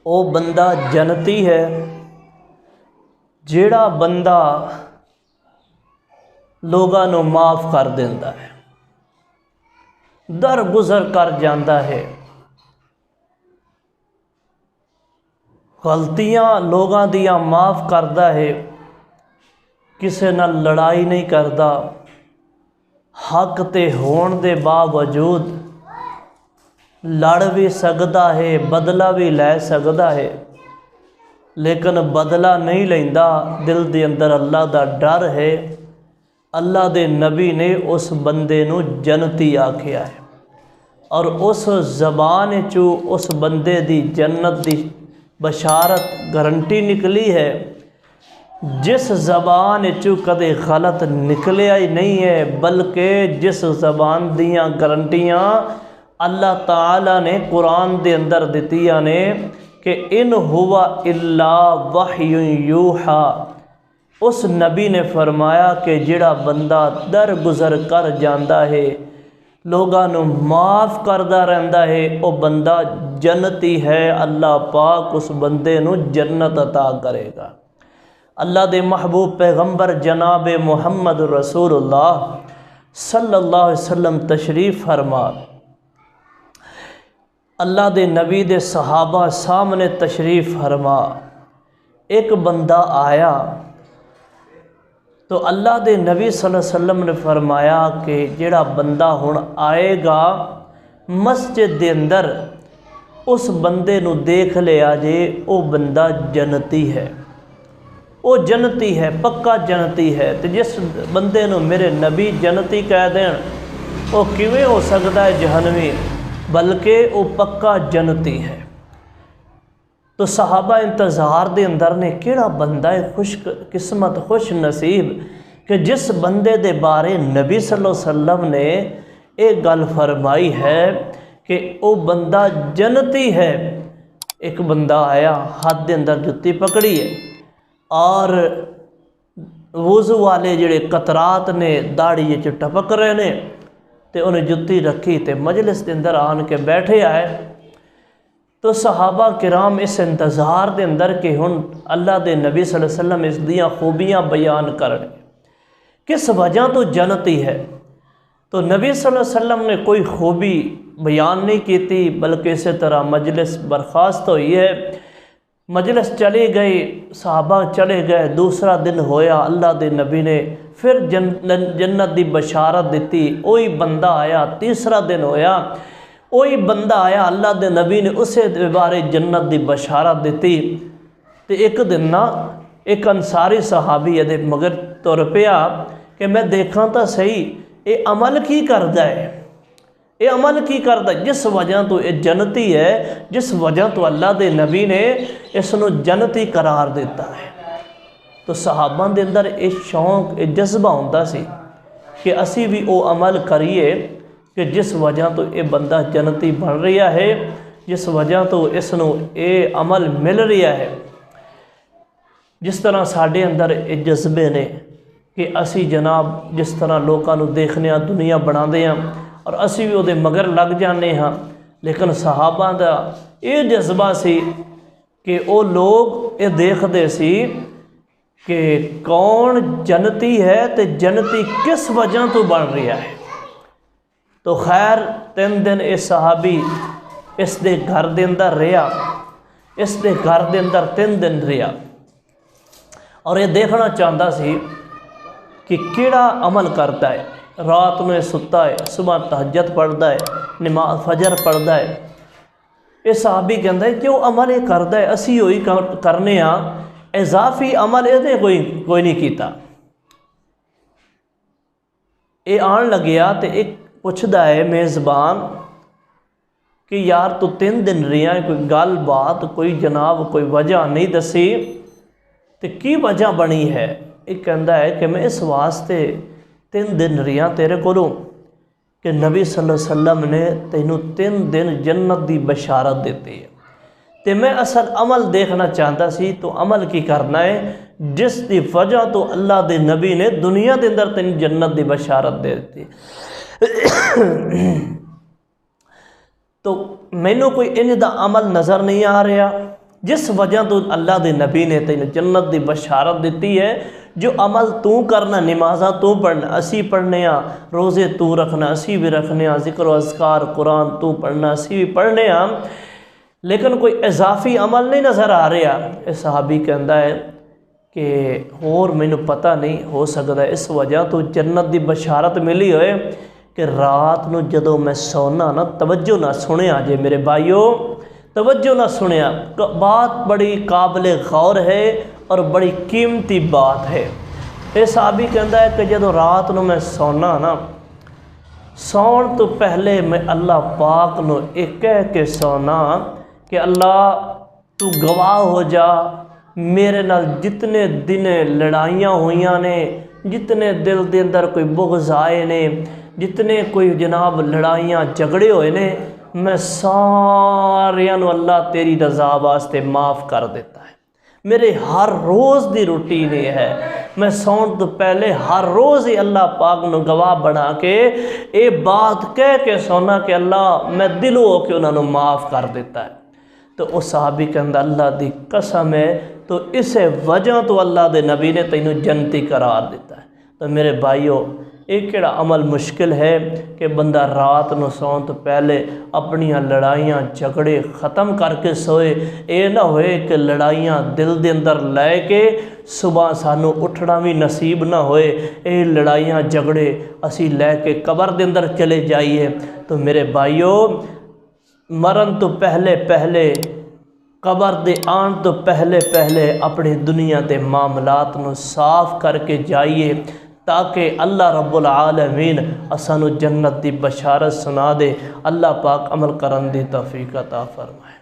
वो बंदा जन्नती है जिहड़ा बंदा लोगां नूं माफ़ कर देंदा है, दर गुज़र कर जाता है, गलतियां लोगां दियां माफ़ करदा है, किसे नाल लड़ाई नहीं करता, हक ते होण दे बावजूद लड़ भी सकता है, बदला भी लै सकता है, लेकिन बदला नहीं लैंदा। दिल दे अंदर अल्लाह दा डर है। अल्लाह दे नबी ने उस बंदे नूं जन्नती आखिया है और उस ज़बान चों उस बंदे दी जन्नत दी बशारत गारंटी निकली है जिस ज़बान चों कदे गलत निकलिया ही नहीं है, बल्कि जिस ज़बान दियाँ गारंटियाँ अल्लाह ताला ने कुरान दे अंदर दित्तियां ने कि इन हुवा इल्ला वहयुन यूहा। उस नबी ने फरमाया कि जिहड़ा बंदा दर गुज़र कर जाता है, लोगां नूं माफ़ करदा रहंदा है, वो बंदा जन्नती है। अल्लाह पाक उस बंदे नूं जन्नत अता करेगा। अल्लाह दे महबूब पैगंबर जनाब मुहम्मद रसूलुल्लाह सल्लल्लाहु अलैहि वसल्लम तशरीफ़ फरमा, अल्लाह दे नबी दे सहाबा सामने तशरीफ़ फरमा। एक बंदा आया तो अल्लाह दे नबी सल्लल्लाहु अलैहि वसल्लम ने फरमाया कि जिहड़ा बंदा हुण आएगा मस्जिद दे अंदर, उस बंदे नूं देख लिया जे वो बंदा जन्नती है, वो जन्नती है, पक्का जन्नती है। तो जिस बंदे नूं मेरे नबी जन्नती कह देण, वो किवें हो सकता है जहनवी, बल्कि वो पक्का जन्नती है। तो सहाबा इंतज़ार दे अंदर ने किहड़ा बंदा है खुश किस्मत खुश नसीब कि जिस बंदे दे बारे नबी सल्लल्लाहु अलैहि वसल्लम ने एक गल फरमाई है कि वो बंदा जन्नती है। एक बंदा आया, हाथ दे अंदर जुत्ती पकड़ी है और वुज़ू वाले जिहड़े कतरात ने दाड़ी च टपक रहे ने, तो उन्हें जुत्ती रखी तो मजलिस के अंदर आन के बैठे आए। तो सहाबा किराम इस इंतज़ार के अंदर कि हुण अल्लाह दे नबी सल्लल्लाहु अलैहि वसल्लम इस दियाँ खूबियाँ बयान करन, किस वजह तो जन्नती है। तो नबी सल्लल्लाहु अलैहि वसल्लम ने कोई खूबी बयान नहीं की, बल्कि इस तरह मजलिस बर्खास्त हुई है, मजलिस चली गई, सहाबा चले गए। दूसरा दिन होया, अल्लाह दे नबी ने फिर जन्नत की बशारत दी। वही बंदा आया, तीसरा दिन होया, वही बंदा आया, अल्लाह दे नबी ने उसे बारे जन्नत की बशारत दी। तो एक दिन ना एक अंसारी सहाबी ये मगर तुर पिया कि मैं देखा तो सही ये अमल की करता है, ये अमल की करता, जिस वजह तो ये जन्नती है, जिस वजह तो अल्लाह दे नबी ने इसनों जन्नती करार दिता है। तो सहाबा के अंदर ये शौक ये जज्बा होंदा सी कि असी भी वो अमल करिए कि जिस वजह तो ये बंदा जन्नती बन रहा है, जिस वजह तो इसनों ये अमल मिल रहा है। जिस तरह साढ़े अंदर ये जज्बे ने कि असी जनाब जिस तरह लोगों को देखने दुनिया बनाते हैं और असी भी वो मगर लग जाने हाँ, लेकिन सहाबा का ये जज्बा सी कि वो लोग ये देखते सी कि कौन जन्नती है तो जन्नती किस वजह तो बन रहा है। तो खैर 3 दिन ये सहाबी इस दे घर दे अंदर रहा, इस दे घर दे अंदर 3 दिन रहा और ये देखना चाहता सी कि किहड़ा अमल करता है। रात में सुता है, सुबह तहज्जुद पढ़ता है, नमाज फजर पढ़ता है। ये सहाबी कहता है जो अमल ये करता है असी वही करने, इजाफी अमल ये कोई नहीं किया। ये आन लग्या तो एक पुछदा है मेज़बान कि यार तू 3 दिन रहा, कोई गल बात कोई जनाब कोई वजह नहीं दसी, तो की वजह बनी है। एक कहता है कि मैं इस वास्ते 3 दिन रहा तेरे कोलों कि नबी सल्लल्लाहु अलैहि वसल्लम ने तैनू 3 दिन जन्नत की बशारत देती है, तो मैं असल अमल देखना चाहता सी। तो अमल की करना है जिस दी वजह तो अल्लाह दे नबी ने दुनिया के अंदर तेन जन्नत की बशारत दे दी। तो मैनू कोई इंज दा अमल नज़र नहीं आ रहा जिस वजह तो अल्लाह के नबी ने तेन जन्नत की बशारत दी है। जो अमल तू करना, नमाज़ा तू पढ़ना, असी पढ़ने आ, रोज़े तू रखना, असी भी रखने आ, जिक्र अज़कार कुरान तू पढ़ना, असी भी पढ़ने आ, लेकिन कोई इजाफी अमल नहीं नज़र आ रहा। इस सहाबी कहता है कि होर मैनू पता नहीं, हो सकता इस वजह तो जन्नत की बशारत मिली होए कि रात को जदों मैं सोना ना, तवज्जो ना सुनिया जे मेरे भाइयों, तवज्जो ना सुनिया, बात बड़ी काबिल गौर है और बड़ी कीमती बात है। ये सहाबी कहता है कि जदों रात को मैं सोना ना, सौन तो पहले मैं अल्लाह पाक नो एक कह के सोना कि अल्लाह तू गवाह हो जा, मेरे नाल जितने दिन लड़ाइयाँ हुई ने, जितने दिल के अंदर कोई बुग़्ज़ आए ने, जितने कोई जनाब लड़ाइयाँ झगड़े होए ने, मैं सारियां नू अल्लाह तेरी रज़ा वास्ते माफ़ कर देता है। मेरे हर रोज़ की रूटीन ये है, मैं सौन तो पहले हर रोज़ ही अल्लाह पाक नू गवाह बना के ये बात कह के सोना कि अल्लाह मैं दिलों होके उन्होंने माफ़ कर देता है। तो उस सहाबी के अंदर अल्लाह की कसम है, तो इस वजह तो अल्लाह के नबी ने तेनों जन्नती करार दिता है। तो मेरे भाइयों, एक केड़ा अमल मुश्किल है कि बंदा रात को सौन तो पहले अपनियां लड़ाइयाँ झगड़े ख़त्म करके सोए। ये ना होए कि लड़ाइयाँ दिल के अंदर लै के सुबह सानू उठना भी नसीब ना होए, ये लड़ाइयाँ झगड़े असी लैके कबर के अंदर चले जाइए। तो मेरे भाइयों, मरण तो पहले पहले, कबर दे आन तो पहले पहले अपनी दुनिया के मामलात नू साफ करके जाइए, ताकि अल्लाह रब्बुल आलमीन असानू जन्नत की बशारत सुना दे। अल्लाह पाक अमल करन दी तौफीक अता फरमाए।